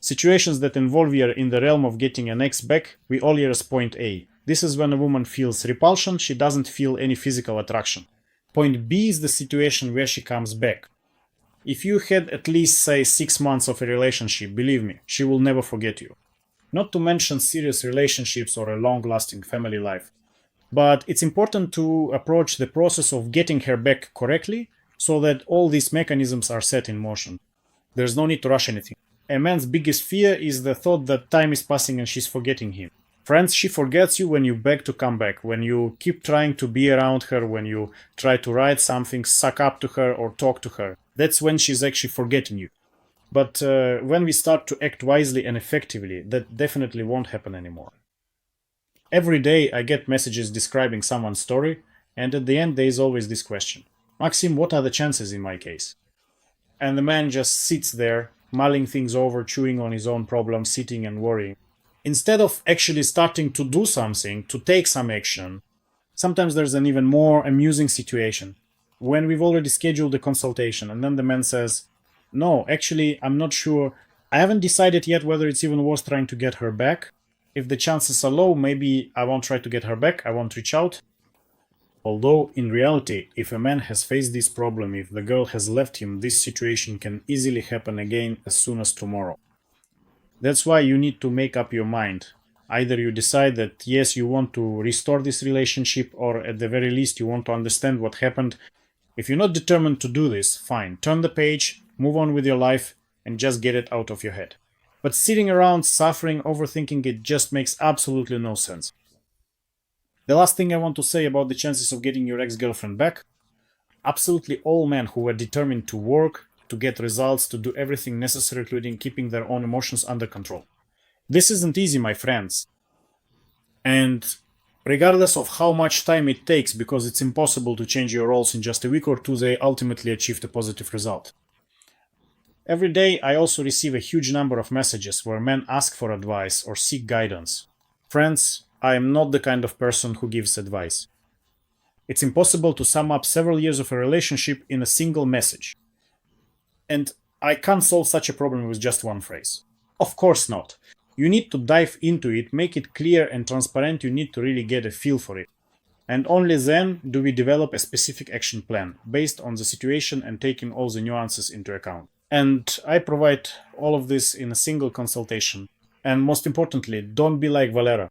Situations that involve you in the realm of getting an ex back, we all hear as point A. This is when a woman feels repulsion, she doesn't feel any physical attraction. Point B is the situation where she comes back. If you had at least, say, 6 months of a relationship, believe me, she will never forget you. Not to mention serious relationships or a long-lasting family life. But it's important to approach the process of getting her back correctly so that all these mechanisms are set in motion. There's no need to rush anything. A man's biggest fear is the thought that time is passing and she's forgetting him. Friends, she forgets you when you beg to come back, when you keep trying to be around her, when you try to write something, suck up to her or talk to her. That's when she's actually forgetting you. But when we start to act wisely and effectively, that definitely won't happen anymore. Every day I get messages describing someone's story, and at the end there is always this question. Maxim, what are the chances in my case? And the man just sits there, mulling things over, chewing on his own problems, sitting and worrying. Instead of actually starting to do something, to take some action, sometimes there's an even more amusing situation. When we've already scheduled a consultation and then the man says, no, actually, I'm not sure. I haven't decided yet whether it's even worth trying to get her back. If the chances are low, maybe I won't try to get her back, I won't reach out. Although, in reality, if a man has faced this problem, if the girl has left him, this situation can easily happen again as soon as tomorrow. That's why you need to make up your mind. Either you decide that yes, you want to restore this relationship, or at the very least you want to understand what happened. If you're not determined to do this, fine. Turn the page, move on with your life, and just get it out of your head. But sitting around, suffering, overthinking it just makes absolutely no sense. The last thing I want to say about the chances of getting your ex-girlfriend back. Absolutely all men who are determined to work, to get results, to do everything necessary, including keeping their own emotions under control. This isn't easy, my friends. And regardless of how much time it takes, because it's impossible to change your roles in just a week or two, they ultimately achieved a positive result. Every day I also receive a huge number of messages where men ask for advice or seek guidance. Friends, I am not the kind of person who gives advice. It's impossible to sum up several years of a relationship in a single message. And I can't solve such a problem with just one phrase. Of course not. You need to dive into it, make it clear and transparent, you need to really get a feel for it. And only then do we develop a specific action plan, based on the situation and taking all the nuances into account. And I provide all of this in a single consultation. And most importantly, don't be like Valera.